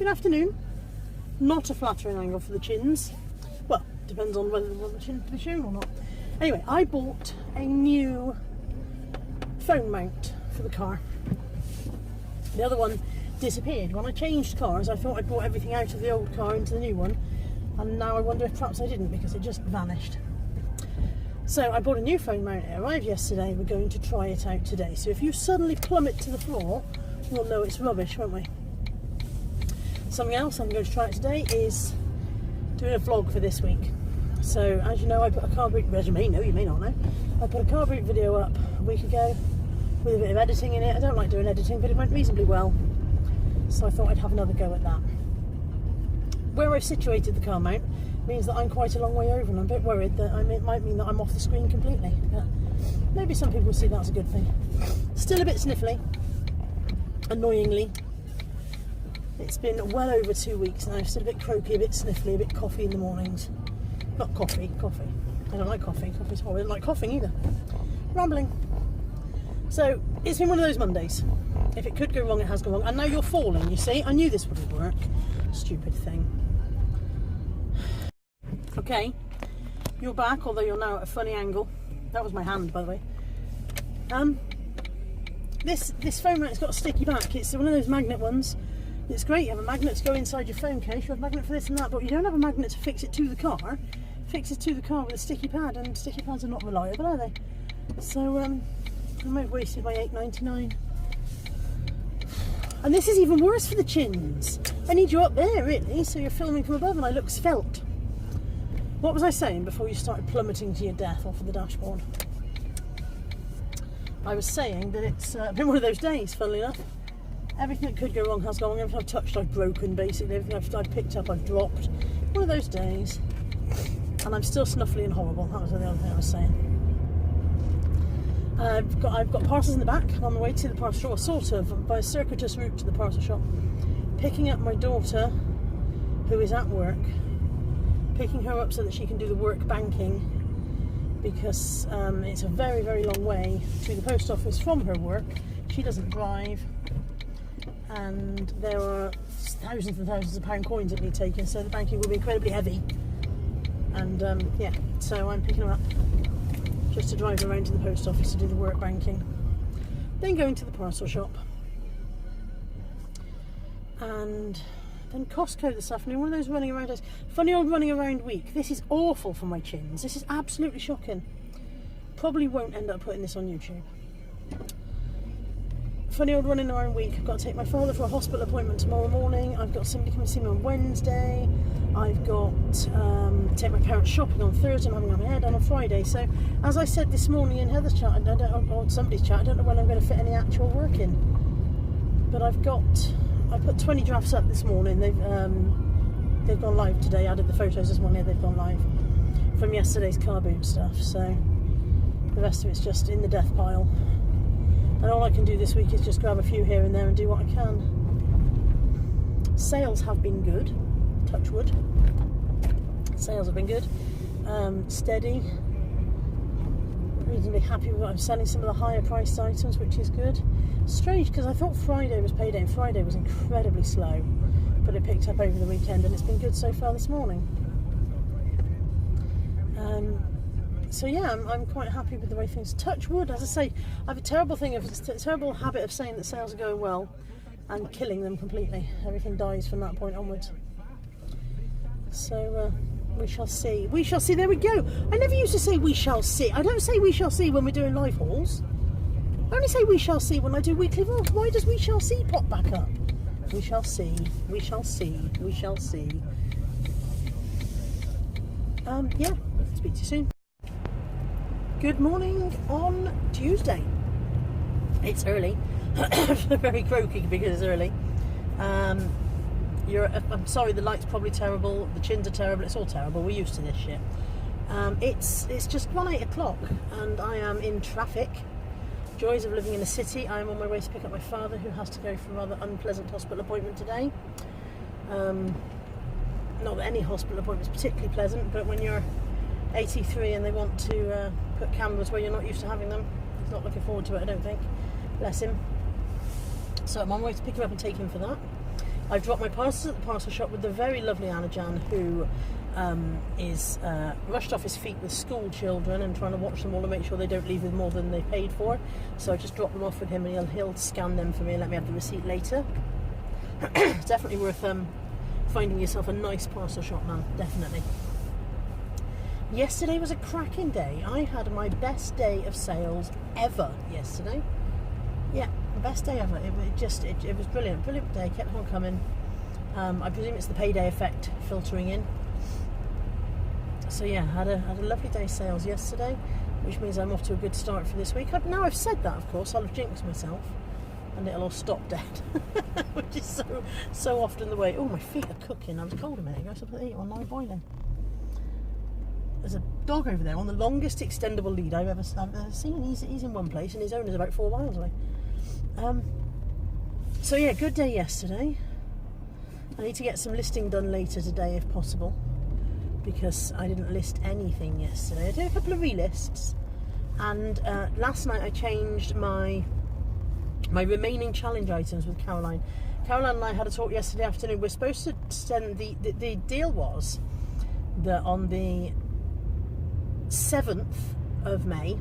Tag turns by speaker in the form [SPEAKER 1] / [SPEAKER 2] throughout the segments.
[SPEAKER 1] Good afternoon. Not a flattering angle for the chins. Well, depends on whether they want the chins to be shown or not. Anyway, I bought a new phone mount for the car. The other one disappeared. When I changed cars, I thought I'd brought everything out of the old car into the new one, and now I wonder if perhaps I didn't, because it just vanished. So I bought a new phone mount. It arrived yesterday. We're going to try it out today. So if you suddenly plummet to the floor, we'll know it's rubbish, won't we? Something else I'm going to try it today is doing a vlog for this week. So as you know, I put a car boot, as you may know, you may not know, I put a car boot video up a week ago with a bit of editing in it. I don't like doing editing, but it went reasonably well, so I thought I'd have another go at that. Where I've situated the car mount means that I'm quite a long way over, and I'm a bit worried that it might mean that I'm off the screen completely, but maybe some people see that's a good thing. Still a bit sniffly, annoyingly. It's been well over 2 weeks now, still a bit croaky, a bit sniffly, a bit coffee in the mornings. Not coffee. I don't like coffee. Coffee's horrible. I don't like coughing either. Rambling. So, it's been one of those Mondays. If it could go wrong, it has gone wrong. And now you're falling, you see? I knew this wouldn't work. Stupid thing. Okay. You're back, although you're now at a funny angle. That was my hand, by the way. This phone mount's got a sticky back. It's one of those magnet ones. It's great, you have a magnet to go inside your phone case, you have a magnet for this and that, but you don't have a magnet to fix it to the car. Fix it to the car with a sticky pad, and sticky pads are not reliable, are they? So, I might have wasted my £8.99. And this is even worse for the chins. I need you up there, really, so you're filming from above and I look svelte. What was I saying before you started plummeting to your death off of the dashboard? I was saying that it's been one of those days, funnily enough. Everything that could go wrong has gone wrong. Everything I've touched, I've broken, basically. Everything I've picked up, I've dropped. One of those days. And I'm still snuffly and horrible. That was the other thing I was saying. I've got parcels in the back. I'm on the way to the parcel shop, sort of, by a circuitous route to the parcel shop. Picking up my daughter, who is at work. Picking her up so that she can do the work banking. Because it's a very, very long way to the post office from her work. She doesn't drive. And there are thousands and thousands of pound coins that need taken, so the banking will be incredibly heavy. And yeah, so I'm picking her up just to drive around to the post office to do the work banking, then going to the parcel shop, and then Costco this afternoon. One of those running around days. Funny old running around week. This is awful for my chins. This is absolutely shocking. Probably won't end up putting this on YouTube. Funny old running around week. I've got to take my father for a hospital appointment tomorrow morning. I've got somebody coming to see me on Wednesday. I've got to take my parents shopping on Thursday. I'm having my hair done on Friday. So, as I said this morning in Heather's chat, or somebody's chat, I don't know when I'm going to fit any actual work in. But I put 20 drafts up this morning. They've gone live today. I added the photos this morning. They've gone live from yesterday's car boot stuff. So the rest of it's just in the death pile. And all I can do this week is just grab a few here and there and do what I can. Sales have been good, touch wood. Sales have been good, steady. Reasonably happy with what I'm selling, some of the higher priced items, which is good. Strange, because I thought Friday was payday and Friday was incredibly slow, but it picked up over the weekend and it's been good so far this morning. So yeah, I'm quite happy with the way things touch wood. As I say, I have a terrible habit of saying that sales are going well and killing them completely. Everything dies from that point onwards. So we shall see. We shall see. There we go. I never used to say we shall see. I don't say we shall see when we're doing live hauls. I only say we shall see when I do weekly vlogs. Why does we shall see pop back up? We shall see. We shall see. We shall see. Yeah. Speak to you soon. Good morning on Tuesday. It's early. Very croaky because it's early. I'm sorry, the light's probably terrible, the chins are terrible, it's all terrible, we're used to this shit. It's just 8 o'clock and I am in traffic. Joys of living in a city. I'm on my way to pick up my father, who has to go for a rather unpleasant hospital appointment today. Not that any hospital appointment is particularly pleasant, but when you're 83 and they want to put cameras where you're not used to having them, he's not looking forward to it, I don't think. Bless him. So I'm on my way to pick him up and take him for that. I've dropped my parcels at the parcel shop with the very lovely Anna Jan, who is rushed off his feet with school children and trying to watch them all and make sure they don't leave with more than they paid for. So I just dropped them off with him, and he'll scan them for me and let me have the receipt later. It's definitely worth finding yourself a nice parcel shop, man. Definitely. Yesterday was a cracking day. I had my best day of sales ever yesterday. Yeah, the best day ever. It was brilliant. Brilliant day. Kept on coming. I presume it's the payday effect filtering in. So yeah, had a lovely day's sales yesterday, which means I'm off to a good start for this week. Now I've said that, of course, I'll have jinxed myself, and it'll all stop dead, which is so often the way. Oh, my feet are cooking. I was cold a minute ago, so I put the heat on, now boiling. There's a dog over there on the longest extendable lead I've ever seen. He's in one place, and his owner's about 4 miles away. So yeah, good day yesterday. I need to get some listing done later today if possible, because I didn't list anything yesterday. I did a couple of relists, and last night I changed my remaining challenge items with Caroline. Caroline and I had a talk yesterday afternoon. We're supposed to send the deal was that on the 7th of May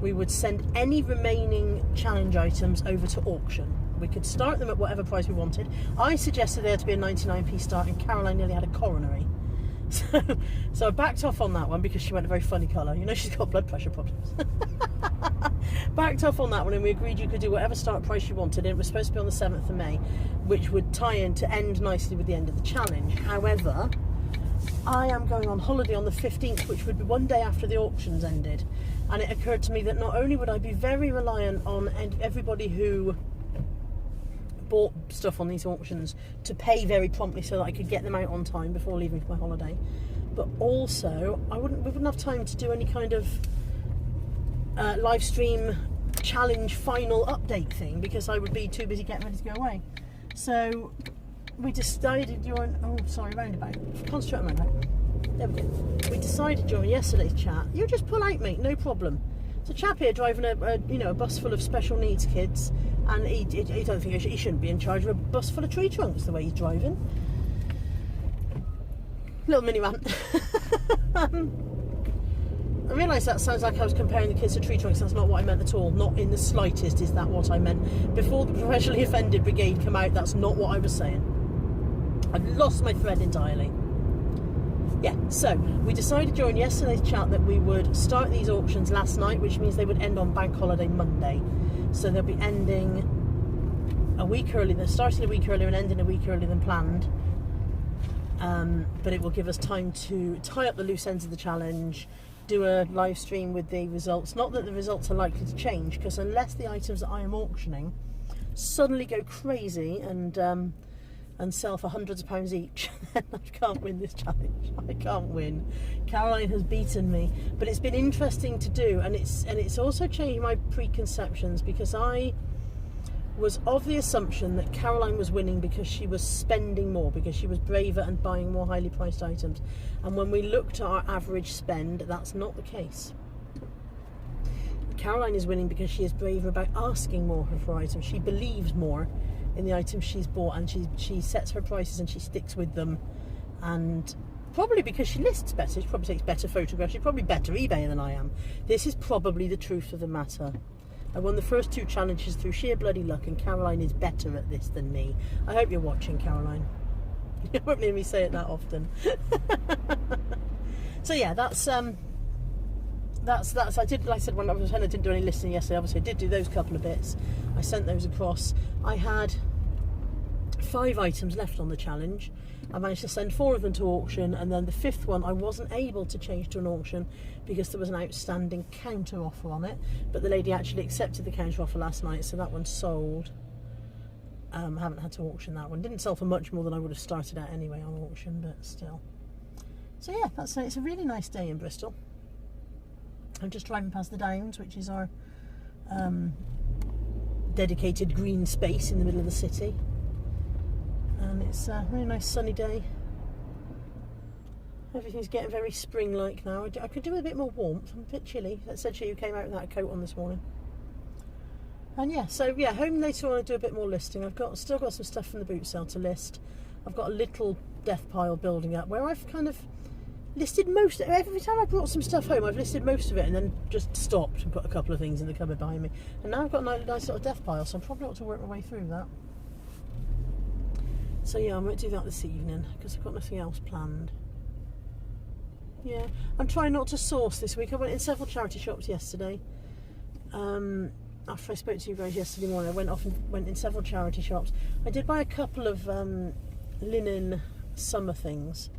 [SPEAKER 1] we would send any remaining challenge items over to auction. We could start them at whatever price we wanted. I suggested there to be a 99p start, and Caroline nearly had a coronary. So I backed off on that one because she went a very funny colour. You know, she's got blood pressure problems. Backed off on that one, and we agreed you could do whatever start price you wanted, and it was supposed to be on the 7th of May, which would tie in to end nicely with the end of the challenge. However, I am going on holiday on the 15th, which would be one day after the auctions ended, and it occurred to me that not only would I be very reliant on everybody who bought stuff on these auctions to pay very promptly so that I could get them out on time before leaving for my holiday, but also we wouldn't have time to do any kind of live stream challenge final update thing, because I would be too busy getting ready to go away. So we decided roundabout. Concentrate on roundabout. There we go. We decided during yesterday's chat, you just pull out, mate, no problem. There's a chap here driving a bus full of special needs kids, and he don't think he shouldn't be in charge of a bus full of tree trunks the way he's driving. Little mini rant. I realise that sounds like I was comparing the kids to tree trunks. That's not what I meant at all. Not in the slightest is that what I meant. Before the professionally offended brigade come out, that's not what I was saying. I've lost my thread entirely. Yeah, so we decided during yesterday's chat that we would start these auctions last night, which means they would end on Bank Holiday Monday. So they'll be ending a week early. They're starting a week earlier and ending a week earlier than planned. But it will give us time to tie up the loose ends of the challenge, do a live stream with the results. Not that the results are likely to change, because unless the items that I am auctioning suddenly go crazy and sell for hundreds of pounds each, then I can't win this challenge. I can't win. Caroline has beaten me, but it's been interesting to do, and it's also changed my preconceptions, because I was of the assumption that Caroline was winning because she was spending more, because she was braver and buying more highly priced items. And when we looked at our average spend, that's not the case. Caroline is winning because she is braver about asking more for items. She believes more in the items she's bought, and she sets her prices and she sticks with them, and probably because she lists better. She probably takes better photographs. She's probably better eBay than I am. This is probably the truth of the matter. I won the first 2 challenges through sheer bloody luck, and Caroline is better at this than me. I hope you're watching, Caroline. You won't hear me say it that often. So yeah, that's I did, like I said, when I was saying I didn't do any listening yesterday, obviously I did do those couple of bits. I sent those across. I had 5 items left on the challenge. I managed to send 4 of them to auction, and then the 5th one I wasn't able to change to an auction because there was an outstanding counter offer on it, but the lady actually accepted the counter offer last night, so that one sold. I haven't had to auction that one. Didn't sell for much more than I would have started at anyway on auction, but still. So yeah, it's a really nice day in Bristol. I'm just driving past the Downs, which is our dedicated green space in the middle of the city, and it's a really nice sunny day. Everything's getting very spring-like now. I could do with a bit more warmth. I'm a bit chilly. That said, she came out with that coat on this morning. And yeah, so yeah, home later on I do a bit more listing. Still got some stuff from the boot sale to list. I've got a little death pile building up where I've kind of listed most. Every time I brought some stuff home, I've listed most of it and then just stopped and put a couple of things in the cupboard behind me. And now I've got a nice little death pile, so I'm probably not to work my way through that. So yeah, I might do that this evening because I've got nothing else planned. Yeah, I'm trying not to source this week. I went in several charity shops yesterday. After I spoke to you guys yesterday morning, I went in several charity shops. I did buy a couple of linen summer things,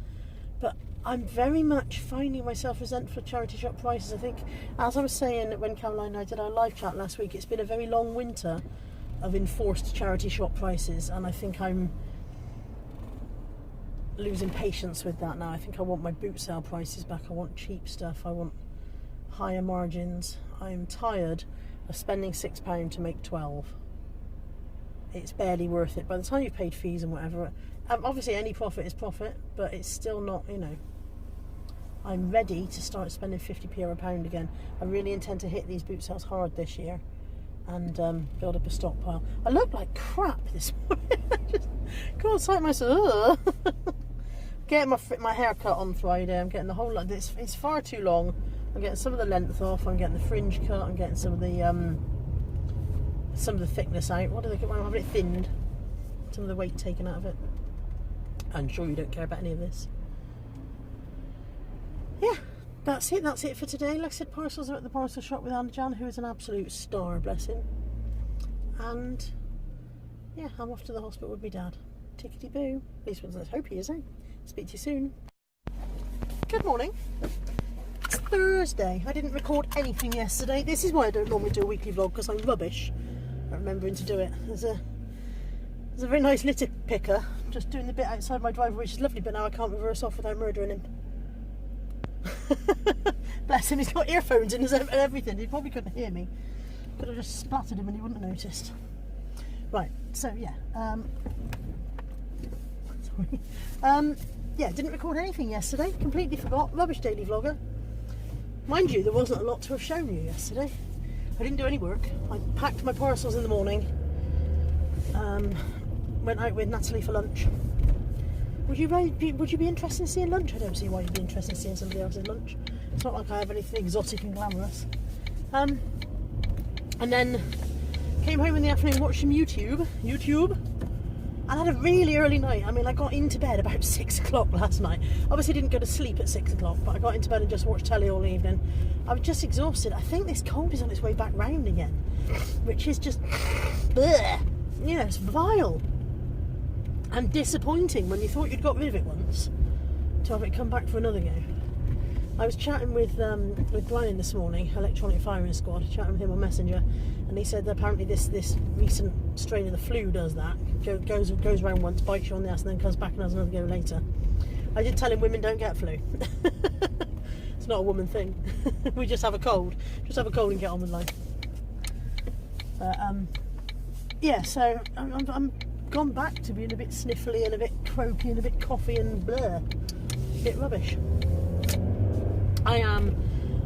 [SPEAKER 1] but I'm very much finding myself resentful of charity shop prices. I think, as I was saying when Caroline and I did our live chat last week, it's been a very long winter of enforced charity shop prices, and I think I'm losing patience with that now. I think I want my boot sale prices back. I want cheap stuff. I want higher margins. I'm tired of spending £6 to make 12. It's barely worth it. By the time you've paid fees and whatever, obviously any profit is profit, but it's still not, you know. I'm ready to start spending 50p or a pound again. I really intend to hit these boot sales hard this year and build up a stockpile. I look like crap this morning. I just can't sight myself. Getting my hair cut on Friday. I'm getting the whole lot. It's far too long. I'm getting some of the length off. I'm getting the fringe cut. I'm getting some of the thickness out. What do they get? I'm having it thinned. Some of the weight taken out of it. I'm sure you don't care about any of this. Yeah, that's it. That's it for today. Like I said, parcels are at the parcel shop with Anajan, who is an absolute star, bless him. And yeah, I'm off to the hospital with my dad. Tickety boo. At least let's hope he is, eh? Speak to you soon. Good morning. It's Thursday. I didn't record anything yesterday. This is why I don't normally do a weekly vlog, because I'm rubbish at remembering to do it. There's a very nice litter picker just doing the bit outside my driveway, which is lovely, but now I can't reverse off without murdering him. Bless him, he's got earphones in and everything. He probably couldn't hear me. Could have just splattered him and he wouldn't have noticed. Right, so yeah. Sorry. Yeah, didn't record anything yesterday. Completely forgot. Rubbish daily vlogger. Mind you, there wasn't a lot to have shown you yesterday. I didn't do any work. I packed my parcels in the morning. Went out with Natalie for lunch. Would you be interested in seeing lunch? I don't see why you'd be interested in seeing somebody else's lunch. It's not like I have anything exotic and glamorous. And then came home in the afternoon, watched some YouTube, and had a really early night. I mean, I got into bed about 6 o'clock last night. Obviously didn't go to sleep at 6 o'clock, but I got into bed and just watched telly all evening. I was just exhausted. I think this cold is on its way back round again, which is just, bleh. You know, it's vile and disappointing when you thought you'd got rid of it once to have it come back for another go. I was chatting with Brian this morning, Electronic Firing Squad, chatting with him on Messenger, and he said that apparently this recent strain of the flu does that. Goes around once, bites you on the ass, and then comes back and has another go later. I did tell him women don't get flu. It's not a woman thing. We just have a cold. Just have a cold and get on with life. Yeah, so I'm gone back to being a bit sniffly and a bit croaky and a bit coffee and blur. A bit rubbish. I am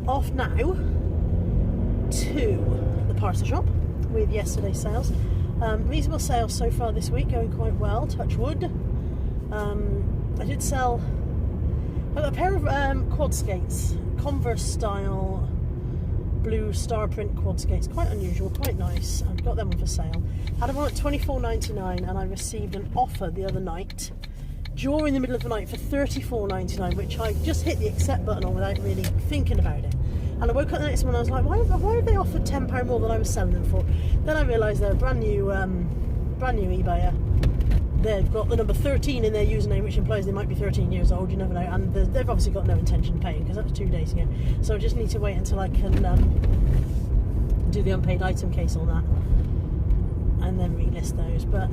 [SPEAKER 1] off now to the parcel shop with yesterday's sales. Reasonable sales so far this week, going quite well, touch wood. I did sell a pair of quad skates, Converse style blue star print quad skates, quite unusual, quite nice. I've got them on for sale. Had them on at $24.99 and I received an offer the other night during the middle of the night for $34.99, which I just hit the accept button on without really thinking about it. And I woke up the next morning and I was like, why have they offered £10 more than I was selling them for? Then I realised they're a brand new eBayer. They've got the number 13 in their username, which implies they might be 13 years old, you never know, and they've obviously got no intention of paying, because that was 2 days ago. So I just need to wait until I can do the unpaid item case on that, and then relist those. But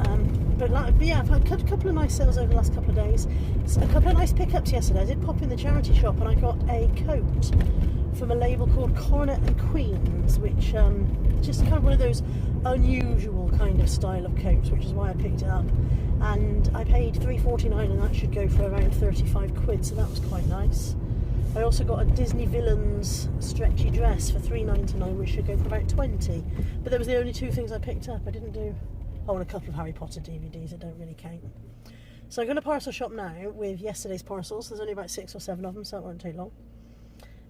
[SPEAKER 1] yeah, I've had a couple of nice sales over the last couple of days. So a couple of nice pickups yesterday. I did pop in the charity shop and I got a coat from a label called Cornet and Queens, which just kind of one of those unusual kind of style of coats, which is why I picked it up. And I paid $3.49 and that should go for around 35 quid, so that was quite nice. I also got a Disney Villains stretchy dress for $3.99, which should go for about $20. But that was the only two things I picked up. I didn't do... Oh, and a couple of Harry Potter DVDs that don't really count. So I'm going to parcel shop now with yesterday's parcels. There's only about 6 or 7 of them, so it won't take long.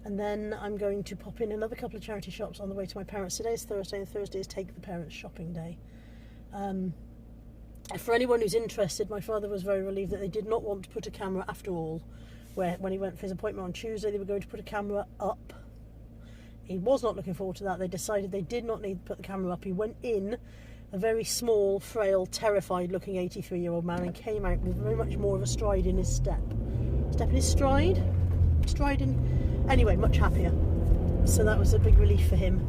[SPEAKER 1] And then I'm going to pop in another couple of charity shops on the way to my parents'. Today's Thursday, and Thursday is Take the Parents shopping day. For anyone who's interested, my father was very relieved that they did not want to put a camera after all. When he went for his appointment on Tuesday, they were going to put a camera up. He was not looking forward to that. They decided they did not need to put the camera up. He went in, a very small, frail, terrified-looking 83-year-old man, and came out with very much more of a stride in his step. Step in his stride? Stride in... Anyway, much happier. So that was a big relief for him.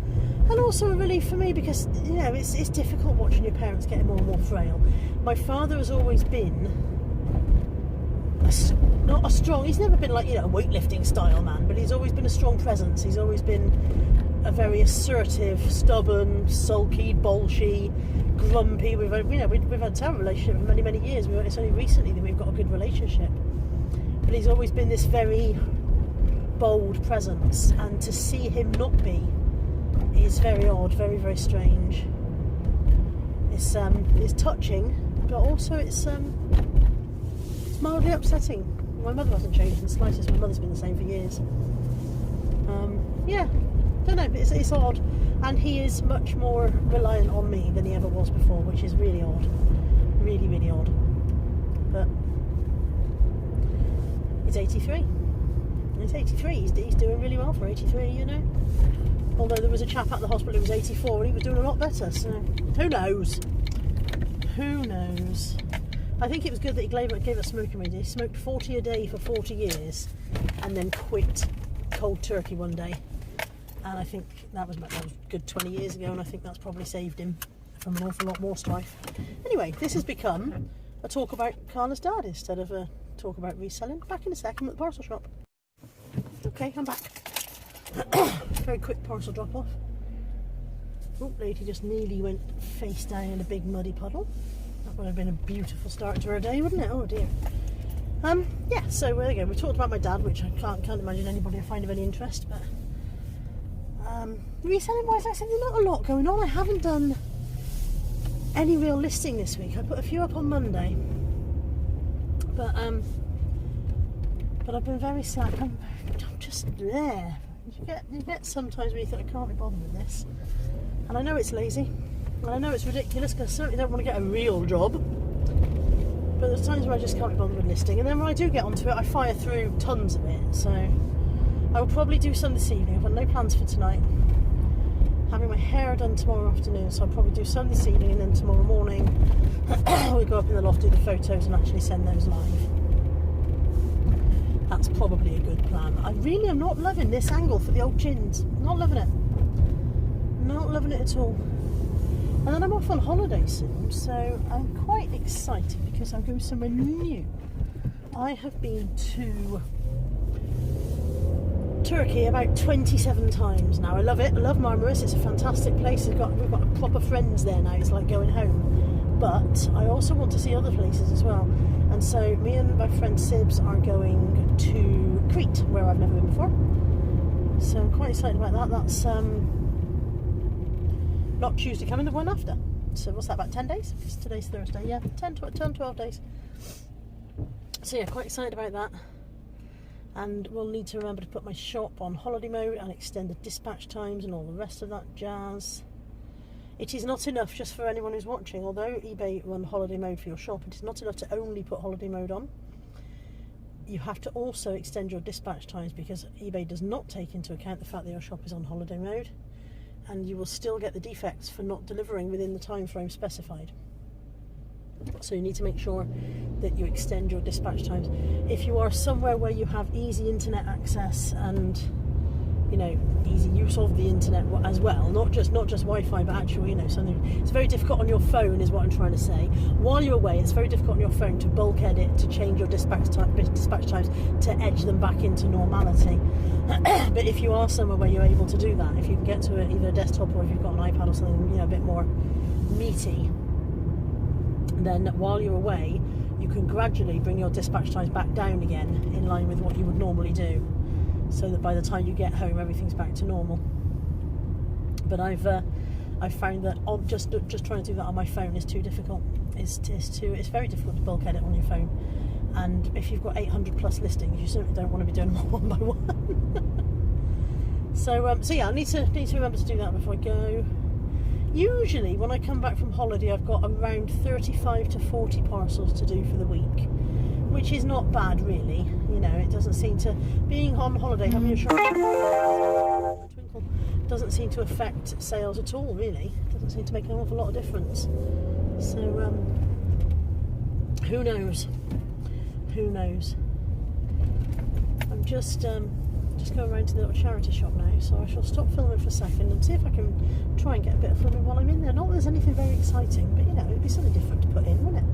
[SPEAKER 1] And also a relief for me because, you know, it's difficult watching your parents getting more and more frail. My father has always been... not a strong, he's never been like, you know, a weightlifting style man, but he's always been a strong presence. He's always been a very assertive, stubborn, sulky, bolshy, grumpy. We've had a terrible relationship for many years. It's only recently that we've got a good relationship. But he's always been this very bold presence, and to see him not be is very odd, very strange. It's touching, but also it's mildly upsetting. My mother hasn't changed in the slightest. My mother's been the same for years. Yeah, don't know, it's odd. And he is much more reliant on me than he ever was before, which is really odd. Really odd. But he's 83. He's 83. He's doing really well for 83, you know. Although there was a chap at the hospital who was 84 and he was doing a lot better. So who knows? Who knows? I think it was good that he gave up smoking radio. He smoked 40 a day for 40 years and then quit cold turkey one day. And I think that was a good 20 years ago, and I think that's probably saved him from an awful lot more strife. Anyway, this has become a talk about Carla's dad instead of a talk about reselling. Back in a second at the parcel shop. Okay, I'm back. Very quick parcel drop off. Oh, lady just nearly went face down in a big muddy puddle. That would have been a beautiful start to her day, wouldn't it? Oh dear. Yeah, so there you go. We talked about my dad, which I can't imagine anybody will find of any interest, but reselling wise, like I said, there's not a lot going on. I haven't done any real listing this week. I put a few up on Monday, but I've been very slack. I'm just there. You get sometimes when you think I can't be bothered with this, and I know it's lazy, and I know it's ridiculous because I certainly don't want to get a real job. But there's times where I just can't be bothered with listing, and then when I do get onto it, I fire through tons of it. So I will probably do some this evening. I've got no plans for tonight. Having my hair done tomorrow afternoon, so I'll probably do some this evening, and then tomorrow morning we'll go up in the loft, do the photos, and actually send those live. That's probably a good plan. I really am not loving this angle for the old chins. Not loving it. Not loving it at all. And then I'm off on holiday soon, so I'm quite excited because I'm going somewhere new. I have been to Turkey about 27 times now. I love it. I love Marmaris. It's a fantastic place. We've got proper friends there now. It's like going home. But I also want to see other places as well. And so me and my friend Sibs are going to Crete, where I've never been before. So I'm quite excited about that. That's not Tuesday coming, the one after. So what's that, about 10 days? Because today's Thursday. Yeah, 12 days. So yeah, quite excited about that. And we'll need to remember to put my shop on holiday mode and extend the dispatch times and all the rest of that jazz. It is not enough, just for anyone who's watching, although eBay run holiday mode for your shop, it is not enough to only put holiday mode on. You have to also extend your dispatch times, because eBay does not take into account the fact that your shop is on holiday mode, and you will still get the defects for not delivering within the time frame specified. So you need to make sure that you extend your dispatch times. If you are somewhere where you have easy internet access and, you know, easy use of the internet as well, not just Wi-Fi, but actually, you know, something. It's very difficult on your phone, is what I'm trying to say. While you're away, it's very difficult on your phone to bulk edit, to change your dispatch times, to edge them back into normality. But if you are somewhere where you're able to do that, if you can get to it, either a desktop or if you've got an iPad or something, you know, a bit more meaty, then while you're away, you can gradually bring your dispatch times back down again in line with what you would normally do. so that by the time you get home everything's back to normal. But I've found that just trying to do that on my phone is too difficult. It's very difficult to bulk edit on your phone, and if you've got 800 plus listings, you certainly don't want to be doing them one by one. So yeah, I need to remember to do that before I go. Usually when I come back from holiday, I've got around 35 to 40 parcels to do for the week, which is not bad really. You know, it doesn't seem to, being on holiday, having a short twinkle, doesn't seem to affect sales at all really. Doesn't seem to make an awful lot of difference. So who knows? Who knows? I'm just going around to the little charity shop now, so I shall stop filming for a second and see if I can try and get a bit of filming while I'm in there. Not that there's anything very exciting, but you know, it'd be something different to put in, wouldn't it?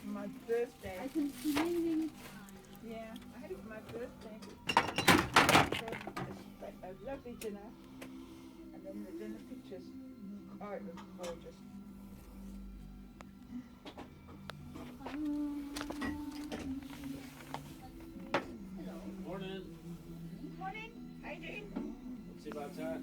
[SPEAKER 2] My birthday.
[SPEAKER 3] I can see many.
[SPEAKER 2] Yeah, I had it for my birthday. A lovely dinner, and then the dinner pictures. Oh, it was gorgeous.
[SPEAKER 4] Morning.
[SPEAKER 2] Morning. How you doing?
[SPEAKER 4] Not too bad, Tara.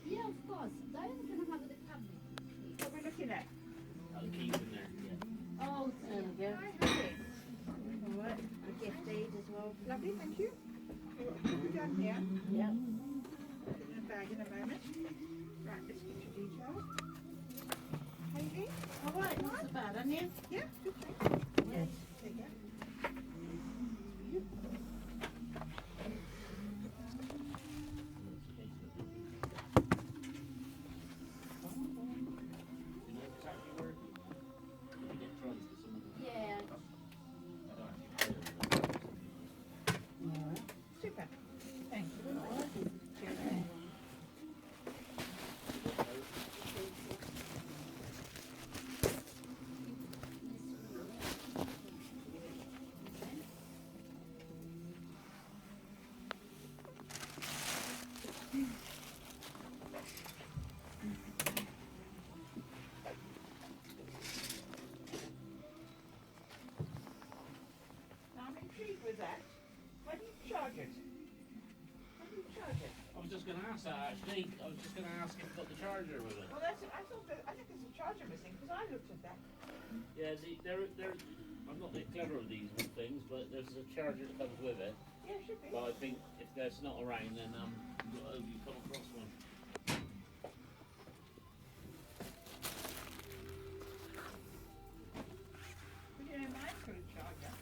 [SPEAKER 3] Yeah, of course. Diane can have the cabinet.
[SPEAKER 2] What are we looking at?
[SPEAKER 4] The keys in there. Yeah.
[SPEAKER 3] Oh,
[SPEAKER 5] There we go.
[SPEAKER 2] Hi, Harry.
[SPEAKER 5] All right. A gift aid as well.
[SPEAKER 2] Lovely, thank you. What have we done here?
[SPEAKER 5] Yeah.
[SPEAKER 2] Put it in a bag in a moment. Right, let's get your details. How you doing?
[SPEAKER 5] All right. Not so bad, aren't you?
[SPEAKER 2] Yeah, good, thanks.
[SPEAKER 5] Yes.
[SPEAKER 2] There you go.
[SPEAKER 4] You know exactly where you can get drugs to some of them.
[SPEAKER 3] yeah.
[SPEAKER 4] I don't actually pay them.
[SPEAKER 5] All right.
[SPEAKER 2] Super. Thank you.
[SPEAKER 4] going to ask that actually. I was just going to ask if you've got the charger with it.
[SPEAKER 2] Well, I thought that, I think there's a charger missing because I looked at that.
[SPEAKER 4] Yeah, they're. I'm not that clever with these things, but there's a charger that comes with it.
[SPEAKER 2] Yeah, should be.
[SPEAKER 4] But I think if that's not around, then you come across one.
[SPEAKER 2] But you know, mine's got a charger.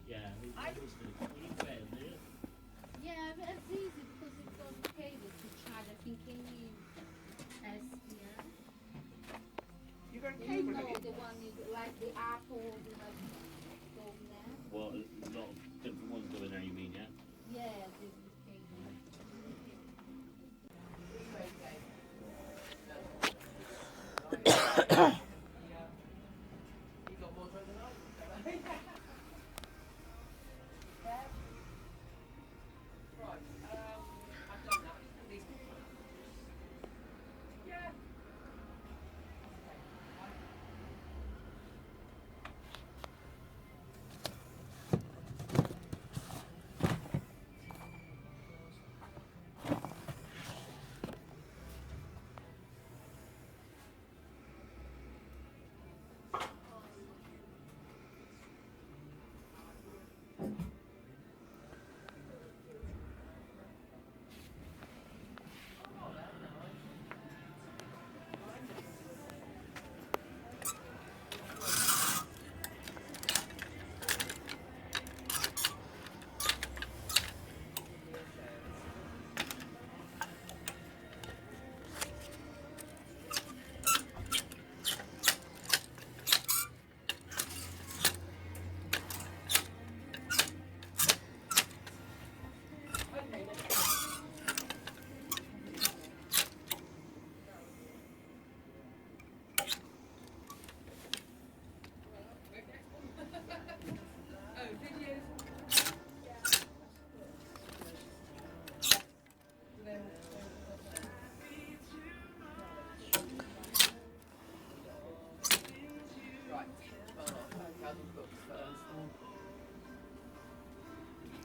[SPEAKER 4] Yeah, you fail, do you?
[SPEAKER 3] Yeah, but it's easy because it's got cable to charge. I think any has here.
[SPEAKER 2] You got a
[SPEAKER 3] You
[SPEAKER 2] cable,
[SPEAKER 3] know
[SPEAKER 2] have you?
[SPEAKER 3] the one you like the Apple, the like phone there.
[SPEAKER 4] Well, a lot of different ones go in there, you mean, yeah?
[SPEAKER 3] Yeah, this is cable.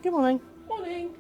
[SPEAKER 1] Good morning.
[SPEAKER 2] Morning.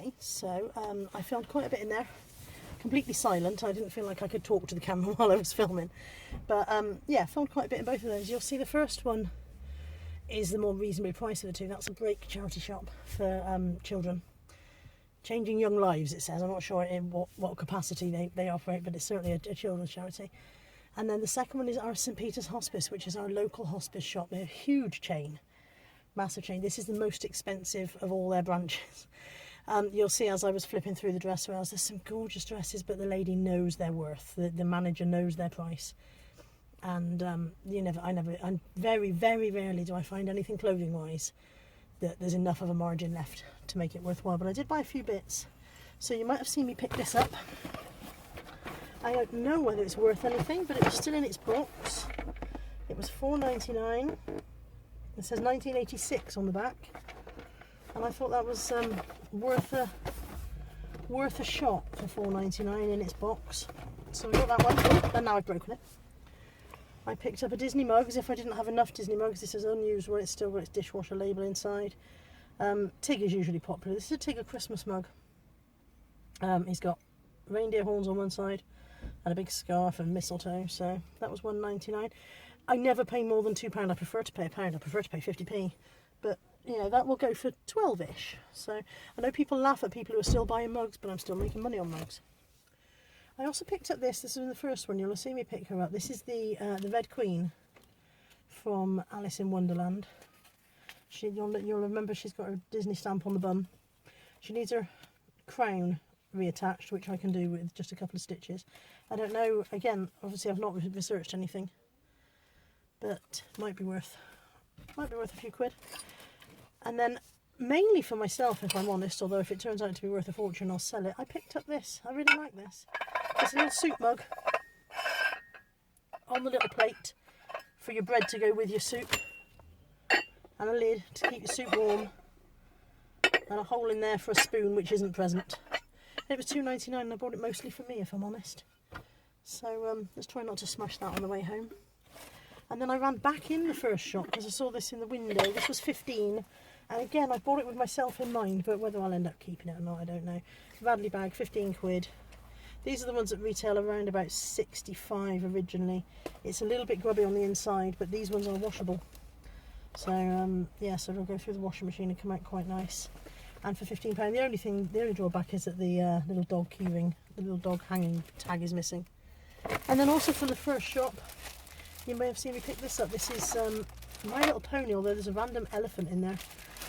[SPEAKER 1] today, so I filmed quite a bit in there. Completely silent. I didn't feel like I could talk to the camera while I was filming. But yeah, filmed quite a bit in both of those. You'll see the first one is the more reasonably priced of the two. That's a Break charity shop for children. Changing young lives, it says. I'm not sure in what capacity they operate, but it's certainly a children's charity. And then the second one is our St Peter's Hospice, which is our local hospice shop. They're a huge chain, massive chain. This is the most expensive of all their branches. You'll see as I was flipping through the dress rails, there's some gorgeous dresses, but the lady knows their worth. The manager knows their price. And very, very rarely do I find anything clothing-wise that there's enough of a margin left to make it worthwhile. But I did buy a few bits. So you might have seen me pick this up. I don't know whether it's worth anything, but it was still in its box. It was $4.99. It says 1986 on the back. And I thought that was worth a shot for $4.99 in its box. So I got that one, and now I've broken it. I picked up a Disney mug, as if I didn't have enough Disney mugs. This is unused where it's still got its dishwasher label inside. Tig is usually popular. This is a Tig Christmas mug. He's got reindeer horns on one side and a big scarf and mistletoe, so that was $1.99. I never pay more than £2. I prefer to pay £1. I prefer to pay 50p, but you know, that will go for 12-ish. So I know people laugh at people who are still buying mugs, but I'm still making money on mugs. I also picked up this. This is the first one. You'll see me pick her up. This is the Red Queen from Alice in Wonderland. You'll remember she's got her Disney stamp on the bum. She needs her crown reattached, which I can do with just a couple of stitches. I don't know. Again, obviously I've not researched anything, but might be worth a few quid. And then mainly for myself, if I'm honest, although if it turns out to be worth a fortune, I'll sell it. I picked up this. I really like this. It's a little soup mug on the little plate for your bread to go with your soup, and a lid to keep your soup warm, and a hole in there for a spoon which isn't present. It was $2.99 and I bought it mostly for me, if I'm honest. So let's try not to smash that on the way home. And then I ran back in the first shop because I saw this in the window. This was $15, and again I bought it with myself in mind, but whether I'll end up keeping it or not I don't know. Radley bag, 15 quid. These are the ones that retail around about 65 originally. It's a little bit grubby on the inside, but these ones are washable. So yeah, so it'll go through the washing machine and come out quite nice. And for £15, the only drawback is that the little dog keyring, the little dog hanging tag is missing. And then also from the first shop, you may have seen me pick this up. This is My Little Pony, although there's a random elephant in there.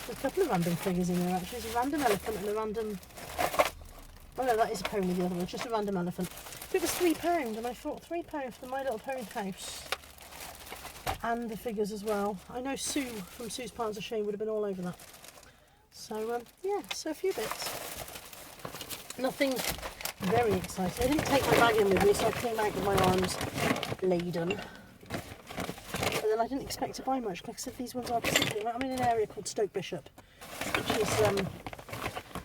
[SPEAKER 1] There's a couple of random figures in there actually. There's a random elephant and a random... Oh no, that is a pony, the other one, it's just a random elephant. It was £3, and I thought £3 for the My Little Pony house. And the figures as well. I know Sue from Sue's Piles of Shame would have been all over that. So yeah, so a few bits. Nothing very exciting. I didn't take my bag in with me, so I came out with my arms laden. But then I didn't expect to buy much. Like I said, these ones are particularly... I'm in an area called Stoke Bishop, which is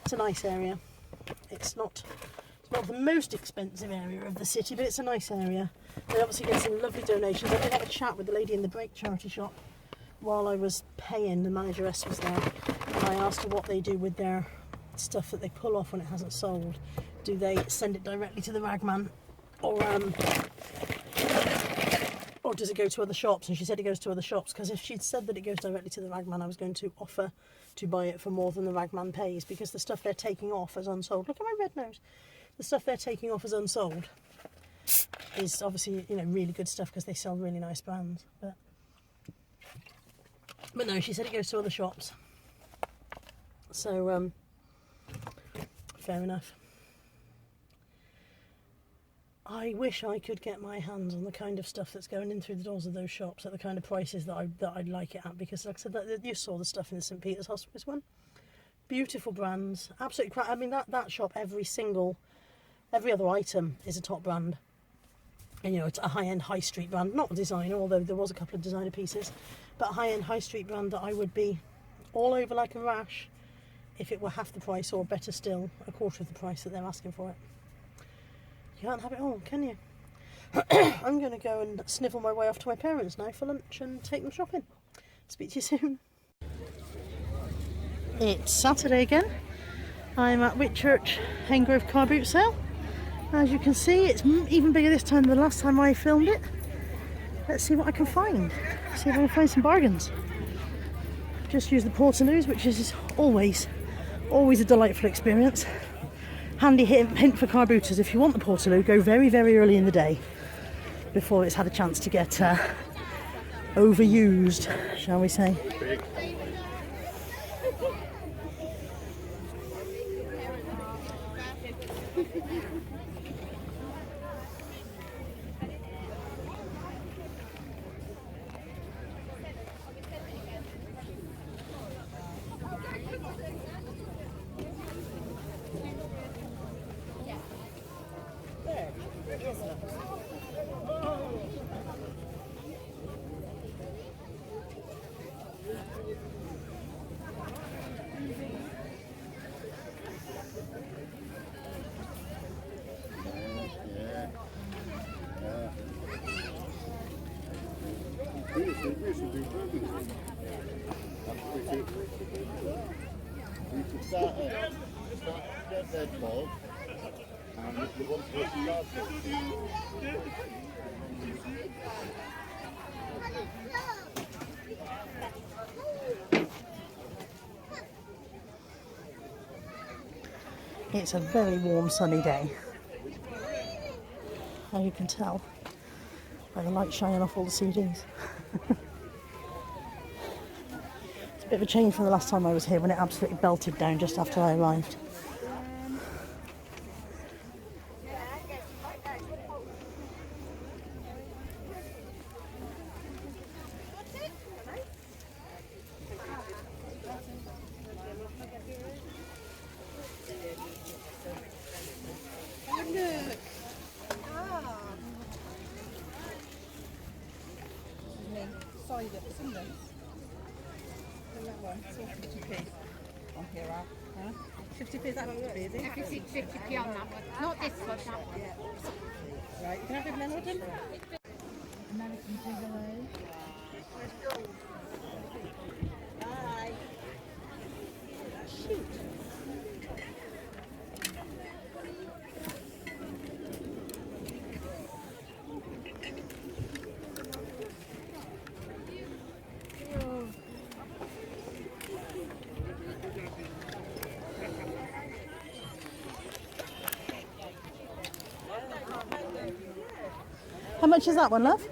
[SPEAKER 1] it's a nice area. It's not the most expensive area of the city, but it's a nice area. They obviously get some lovely donations. I did have a chat with the lady in the Break charity shop while I was paying. The manageress was there, and I asked her what they do with their stuff that they pull off when it hasn't sold. Do they send it directly to the ragman, or does it go to other shops? And she said it goes to other shops, because if she'd said that it goes directly to the ragman, I was going to offer to buy it for more than the ragman pays, because the stuff they're taking off as unsold, look at my red nose, the stuff they're taking off as unsold is obviously, you know, really good stuff because they sell really nice brands. But no, she said it goes to other shops. So fair enough. I wish I could get my hands on the kind of stuff that's going in through the doors of those shops at the kind of prices that I'd like it at, because like I said, you saw the stuff in the St Peter's Hospice one. Beautiful brands, absolutely. I mean, that shop, every other item is a top brand. And you know, it's a high-end high street brand, not a designer, although there was a couple of designer pieces, but a high-end high street brand that I would be all over like a rash if it were half the price, or better still, a quarter of the price that they're asking for it. You can't have it all, can you? I'm going to go and snivel my way off to my parents now for lunch and take them shopping. Speak to you soon. It's Saturday again. I'm at Whitchurch Hengrove car boot sale. As you can see, it's even bigger this time than the last time I filmed it. Let's see what I can find. See if I can find some bargains. Just use the Portaloos, which is always a delightful experience. Handy hint for car booters: if you want the Portaloo, go very, very early in the day before it's had a chance to get overused, shall we say. It's a very warm sunny day, as you can tell by the light shining off all the CDs. It's a bit of a change from the last time I was here when it absolutely belted down just after I arrived.
[SPEAKER 2] Cider, isn't it? And that one, it's all 50p on here, huh? 50p, is that what it is?
[SPEAKER 3] 50p on that one. Not this one, that one.
[SPEAKER 2] Right, you can have a Melody.
[SPEAKER 3] American Gigolo.
[SPEAKER 2] Bye. Shoot.
[SPEAKER 1] How much is that one, love?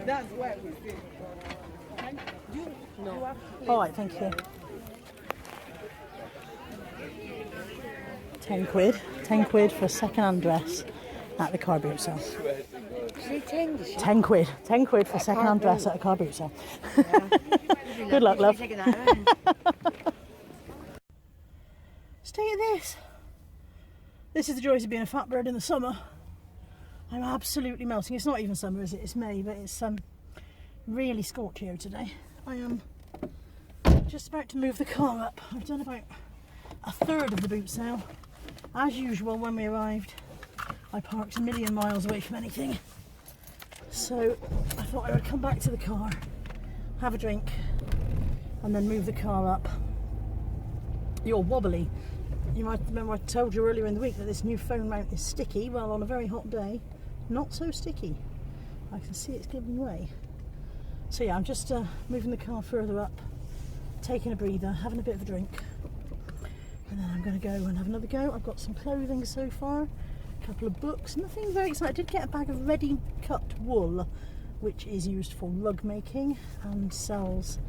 [SPEAKER 2] That's where we sit. No.
[SPEAKER 1] All right, thank you. 10 quid. 10 quid for a second-hand dress at the car boot sale. 10 quid. 10 quid for a second-hand dress at a car boot sale. Good luck, love. Stay at this. This is the joys of being a fat bird in the summer. I'm absolutely melting. It's not even summer, is it? It's May, but it's really scorchio today. I am just about to move the car up. I've done about a third of the boot sale. As usual, when we arrived, I parked a million miles away from anything. So I thought I would come back to the car, have a drink, and then move the car up. You're wobbly. You might remember I told you earlier in the week that this new phone mount is sticky. Well, on a very hot day, not so sticky. I can see it's giving way. So yeah, I'm just moving the car further up, taking a breather, having a bit of a drink, and then I'm going to go and have another go. I've got some clothing so far, a couple of books, nothing very exciting. I did get a bag of ready cut wool, which is used for rug making and sells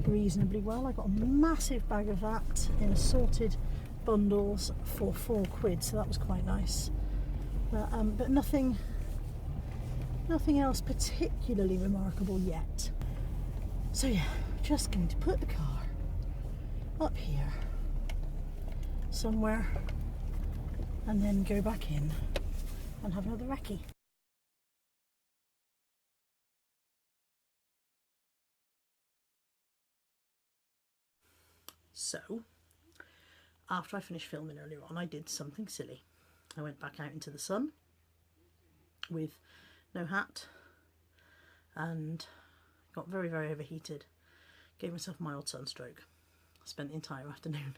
[SPEAKER 1] reasonably well. I got a massive bag of that in assorted bundles for 4 quid, so that was quite nice. But nothing else particularly remarkable yet. So yeah, just going to put the car up here somewhere and then go back in and have another recce. So, after I finished filming earlier on, I did something silly. I went back out into the sun with no hat and got very, very overheated. Gave myself mild sunstroke. spent the entire afternoon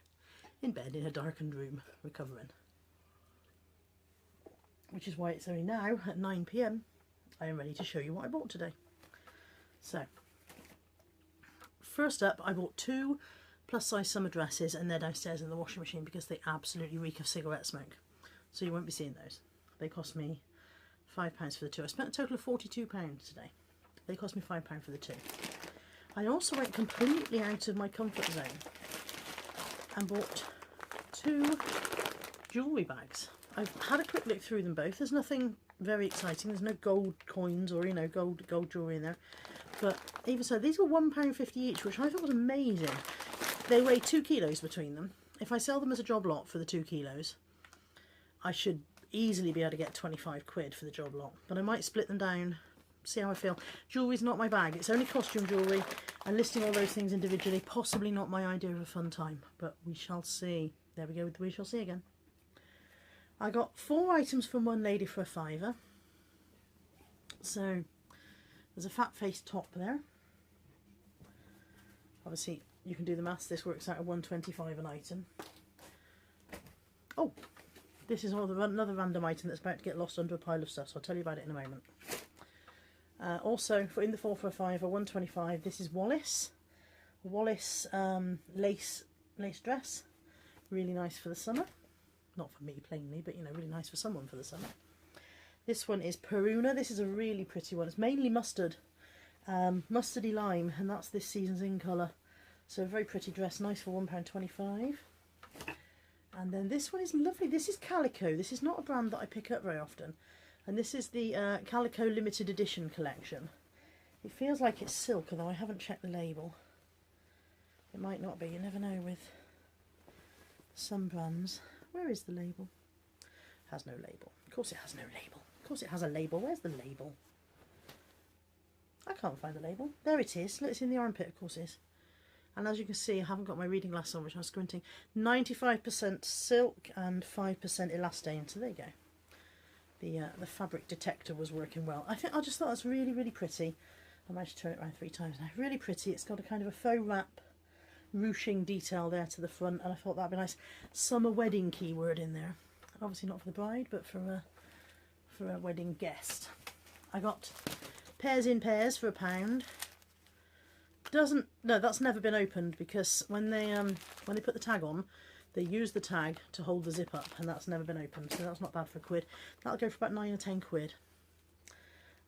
[SPEAKER 1] in bed in a darkened room recovering. Which is why it's only now at 9 PM I am ready to show you what I bought today. So, first up, I bought 2 plus size summer dresses, and they're downstairs in the washing machine because they absolutely reek of cigarette smoke. So you won't be seeing those. They cost me £5 for the 2. I spent a total of £42 today. They cost me £5 for the 2. I also went completely out of my comfort zone and bought 2 jewellery bags. I've had a quick look through them both. There's nothing very exciting. There's no gold coins or, you know, gold jewellery in there. But even so, these were £1.50 each, which I thought was amazing. They weigh 2 kilos between them. If I sell them as a job lot for the 2 kilos, I should easily be able to get 25 quid for the job lot. But I might split them down, see how I feel. Jewellery's not my bag. It's only costume jewellery, and listing all those things individually, possibly not my idea of a fun time. But we shall see. There we go with the we shall see again. I got 4 items from one lady for a £5. So there's a fat faced top there. Obviously you can do the maths, this works out at £1.25 an item. Oh, this is another random item that's about to get lost under a pile of stuff, so I'll tell you about it in a moment. Also, in the 4 for a £5, £1.25, this is Wallis lace dress. Really nice for the summer. Not for me plainly, but you know, really nice for someone for the summer. This one is Peruna. This is a really pretty one. It's mainly mustard, mustardy lime, and that's this season's in colour. So a very pretty dress, nice for £1.25. And then this one is lovely. This is Calico. This is not a brand that I pick up very often. And this is the Calico limited edition collection. It feels like it's silk, although I haven't checked the label. It might not be, you never know with some brands. Where is the label? Has no label. Of course it has no label. Of course it has a label. Where's the label? I can't find the label. There it is. Look, it's in the armpit, of course it is. And as you can see, I haven't got my reading glass on, which I'm squinting. 95% silk and 5% elastane. So there you go. The fabric detector was working well. I just thought that's really, really pretty. I managed to turn it around 3 times now. Really pretty. It's got a kind of a faux wrap ruching detail there to the front, and I thought that'd be nice. Summer wedding keyword in there. Obviously not for the bride, but for a wedding guest. I got pairs in pairs for £1. No, that's never been opened because when they put the tag on, they use the tag to hold the zip up, and that's never been opened, so that's not bad for £1. That'll go for about 9 or 10 quid.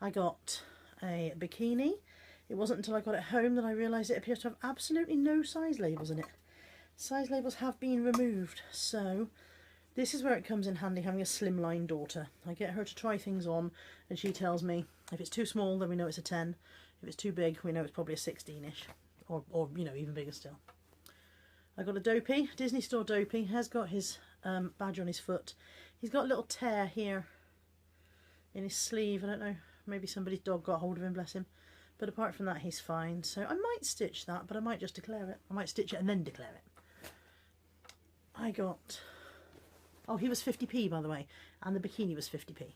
[SPEAKER 1] I got a bikini. It wasn't until I got it home that I realised it appears to have absolutely no size labels in it. Size labels have been removed, so this is where it comes in handy having a slimline daughter. I get her to try things on, and she tells me if it's too small, then we know it's a 10. If it's too big, we know it's probably a 16-ish, or you know, even bigger still. I got a Dopey, Disney Store Dopey. Has got his badge on his foot. He's got a little tear here in his sleeve. I don't know, maybe somebody's dog got hold of him, bless him. But apart from that, he's fine. So I might stitch that, but I might just declare it. I might stitch it and then declare it. I got... Oh, he was 50p, by the way. And the bikini was 50p.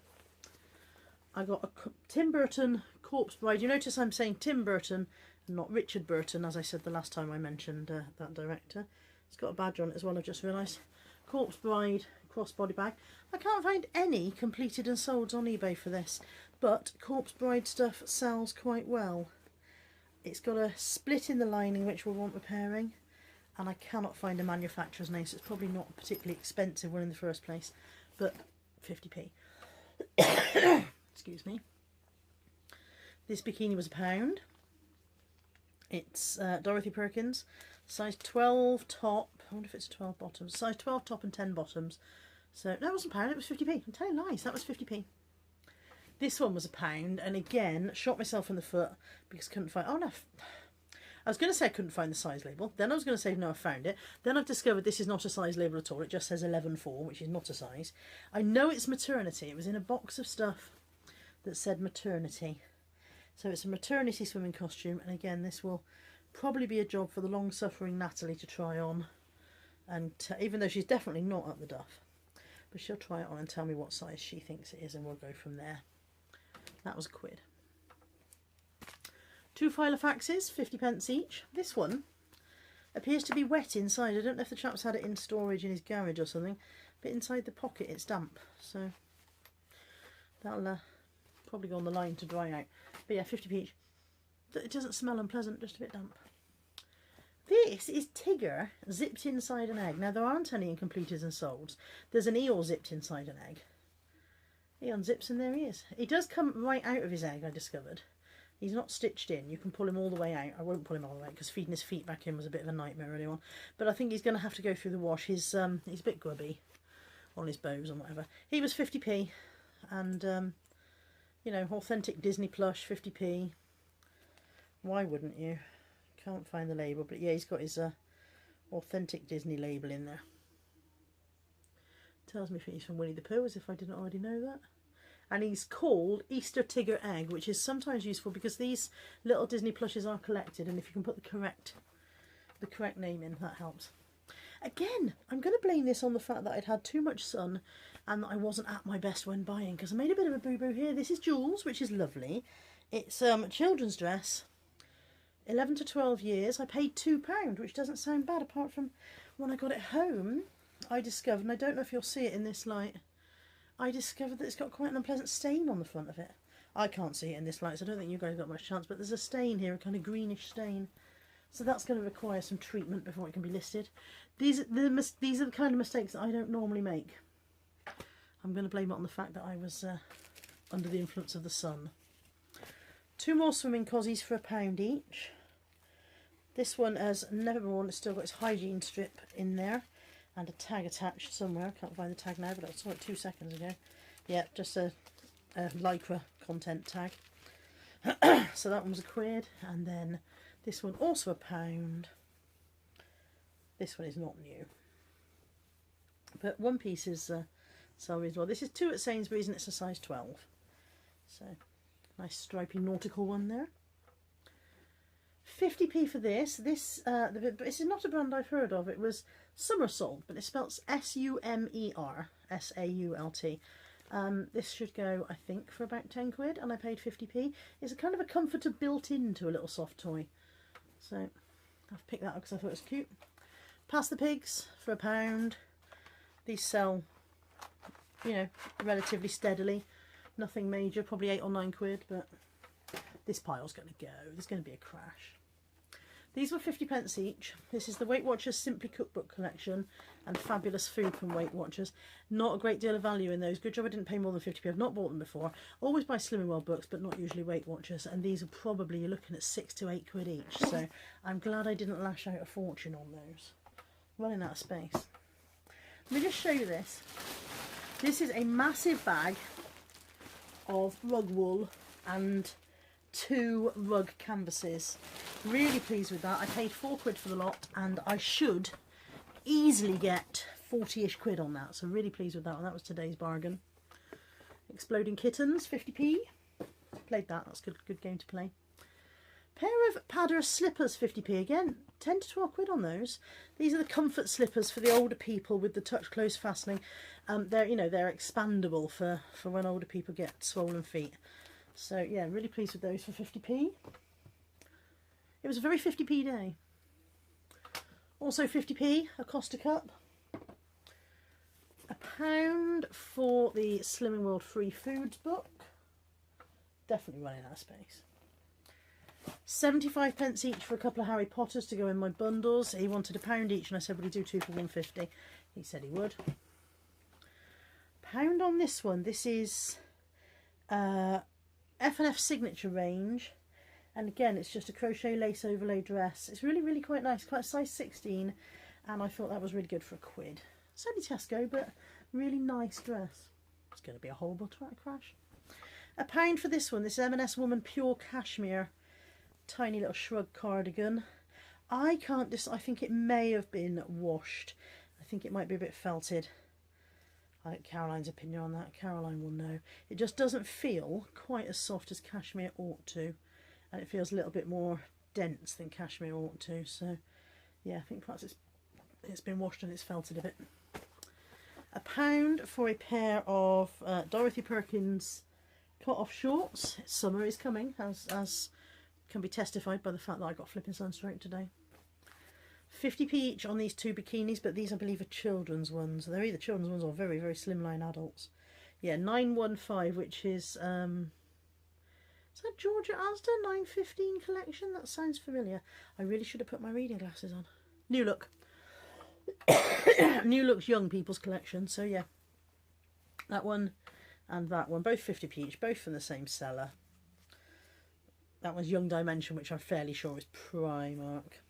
[SPEAKER 1] I got a Tim Burton Corpse Bride. You notice I'm saying Tim Burton and not Richard Burton, as I said the last time I mentioned that director. It's got a badge on it as well, I've just realised. Corpse Bride crossbody bag. I can't find any completed and sold on eBay for this, but Corpse Bride stuff sells quite well. It's got a split in the lining which will want repairing, and I cannot find a manufacturer's name, so it's probably not a particularly expensive one in the first place, but 50p. Excuse me. This bikini was £1. It's Dorothy Perkins, size 12 top. I wonder if it's 12 bottoms. Size 12 top and 10 bottoms. So, no, it wasn't £1, it was 50p. I'm telling lies, that was 50p. This one was £1, and again, shot myself in the foot because I couldn't find... Oh, no. I was going to say I couldn't find the size label. Then I was going to say, no, I found it. Then I've discovered this is not a size label at all. It just says 11.4, which is not a size. I know it's maternity. It was in a box of stuff that said maternity. So it's a maternity swimming costume, and again, this will probably be a job for the long-suffering Natalie to try on, and even though she's definitely not up the duff, but she'll try it on and tell me what size she thinks it is, and we'll go from there. That was £1. 2 Filofaxes, 50p each. This one, appears to be wet inside. I don't know if the chap's had it in storage in his garage or something, but inside the pocket it's damp, so that'll probably go on the line to dry out. But yeah, 50p each. It doesn't smell unpleasant, just a bit damp. This is Tigger zipped inside an egg. Now there aren't any incompleted and solds. There's an Eeyore zipped inside an egg. He unzips and there he is. He does come right out of his egg, I discovered. He's not stitched in. You can pull him all the way out. I won't pull him all the way because feeding his feet back in was a bit of a nightmare earlier on. But I think he's going to have to go through the wash. He's a bit grubby on his bows and whatever. He was 50p, and you know, authentic Disney plush, 50p. Why wouldn't you? Can't find the label, but yeah, he's got his authentic Disney label in there. Tells me he's from Winnie the Pooh, as if I didn't already know that. And he's called Easter Tigger Egg, which is sometimes useful because these little Disney plushes are collected, and if you can put the correct name in, that helps. Again, I'm going to blame this on the fact that I'd had too much sun and that I wasn't at my best when buying, because I made a bit of a boo-boo here. This is Jules, which is lovely. It's a children's dress, 11 to 12 years. I paid £2, which doesn't sound bad, apart from when I got it home, I discovered, and I don't know if you'll see it in this light, I discovered that it's got quite an unpleasant stain on the front of it. I can't see it in this light, so I don't think you guys got much chance, but there's a stain here, a kind of greenish stain. So that's going to require some treatment before it can be listed. These are the kind of mistakes that I don't normally make. I'm going to blame it on the fact that I was under the influence of the sun. 2 more swimming cozies for £1 each. This one has never been worn, it's still got its hygiene strip in there. And a tag attached somewhere. I can't find the tag now, but I saw it 2 seconds ago. Yeah, just a Lycra content tag. So that one was £1, and then this one also £1. This one is not new, but one piece is salary as well. This is 2 at Sainsbury's and it's a size 12. So nice stripy nautical one there. 50p for this. This is not a brand I've heard of. It was Somersault, but it spells S-U-M-E-R, S-A-U-L-T. This should go, I think, for about £10, and I paid 50p. It's a kind of a comforter built into a little soft toy. So I've picked that up because I thought it was cute. Pass the Pigs for £1. These sell, you know, relatively steadily. Nothing major, probably 8 or 9 quid, but this pile's going to go. There's going to be a crash. These were 50p each. This is the Weight Watchers Simply Cookbook collection and Fabulous Food from Weight Watchers. Not a great deal of value in those. Good job I didn't pay more than 50p. I've not bought them before. Always buy Slimming World books, but not usually Weight Watchers. And these are probably, you're looking at 6 to 8 quid each. So I'm glad I didn't lash out a fortune on those. Running out of space. Let me just show you this. This is a massive bag of rug wool and 2 rug canvases. Really pleased with that. I paid £4 for the lot, and I should easily get 40-ish quid on that. So really pleased with that one. That was today's bargain. Exploding Kittens, 50p. Played that. That's a good game to play. Pair of Padder slippers, 50p again. 10 to 12 quid on those. These are the comfort slippers for the older people with the touch close fastening. They're, you know, they're expandable for when older people get swollen feet. So yeah, really pleased with those for 50p. It was a very 50p day. Also 50p, a Costa cup. £1 for the Slimming World Free Foods book. Definitely running out of space. 75p each for a couple of Harry Potters to go in my bundles. He wanted £1 each, and I said, would he do 2 for 150? He said he would. £1 on this one. This is F&F Signature range, and again it's just a crochet lace overlay dress. It's really quite nice, quite a size 16, and I thought that was really good for £1. It's only Tesco, but really nice dress. It's going to be a horrible crash. £1 for this one. This M&S Woman Pure Cashmere tiny little shrug cardigan. I think it may have been washed. I think it might be a bit felted. I like Caroline's opinion on that. Caroline will know. It just doesn't feel quite as soft as cashmere ought to, and it feels a little bit more dense than cashmere ought to. So yeah, I think perhaps it's been washed and it's felted a bit. £1 for a pair of Dorothy Perkins cut-off shorts. Summer is coming, as can be testified by the fact that I got flipping sunstroke today. 50p each on these two bikinis, but these I believe are children's ones. They're either children's ones or very, very slimline adults. Yeah, 915, which is that Georgia Asda 915 collection? That sounds familiar. I really should have put my reading glasses on. New Look. New Look's young people's collection. So yeah, that one and that one, both 50p each, both from the same seller. That one's Young Dimension, which I'm fairly sure is Primark.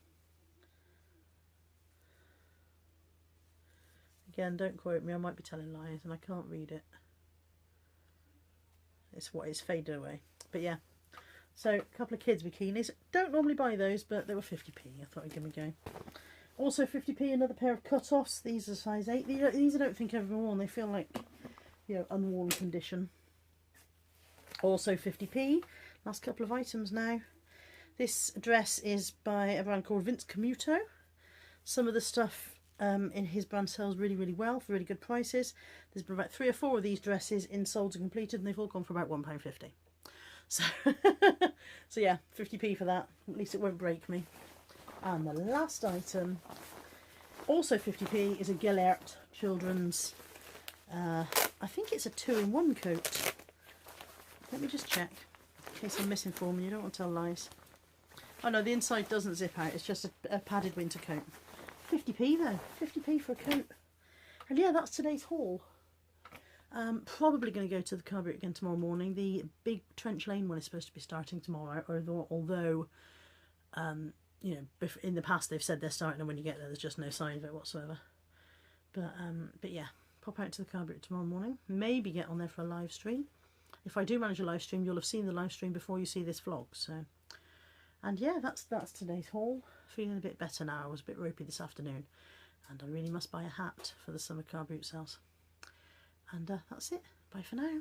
[SPEAKER 1] Again, don't quote me, I might be telling lies and I can't read it. It's faded away. But yeah, so a couple of kids' bikinis. Don't normally buy those, but they were 50p. I thought I'd give them a go. Also 50p, another pair of cut-offs. These are size 8. These I don't think I've ever worn. They feel like, you know, unworn condition. Also 50p. Last couple of items now. This dress is by a brand called Vince Camuto. Some of the stuff in his brand sells really, really well for really good prices. There's been about 3 or 4 of these dresses in sold and completed, and they've all gone for about £1.50. So, so yeah, 50p for that. At least it won't break me. And the last item, also 50p, is a Gillette children's. I think it's a 2-in-1 coat. Let me just check, in case I'm misinforming you. Don't want to tell lies. Oh no, the inside doesn't zip out. It's just a padded winter coat. 50p though, 50p for a coat. And yeah, that's today's haul. Probably going to go to the car boot again tomorrow morning. The big Trench Lane one is supposed to be starting tomorrow, although you know, in the past they've said they're starting, and when you get there there's just no sign of it whatsoever. But yeah, pop out to the car boot tomorrow morning. Maybe get on there for a live stream. If I do manage a live stream, you'll have seen the live stream before you see this vlog. So, and yeah, that's today's haul. Feeling a bit better now. I was a bit ropey this afternoon, and I really must buy a hat for the summer car boot sales. And that's it. Bye for now.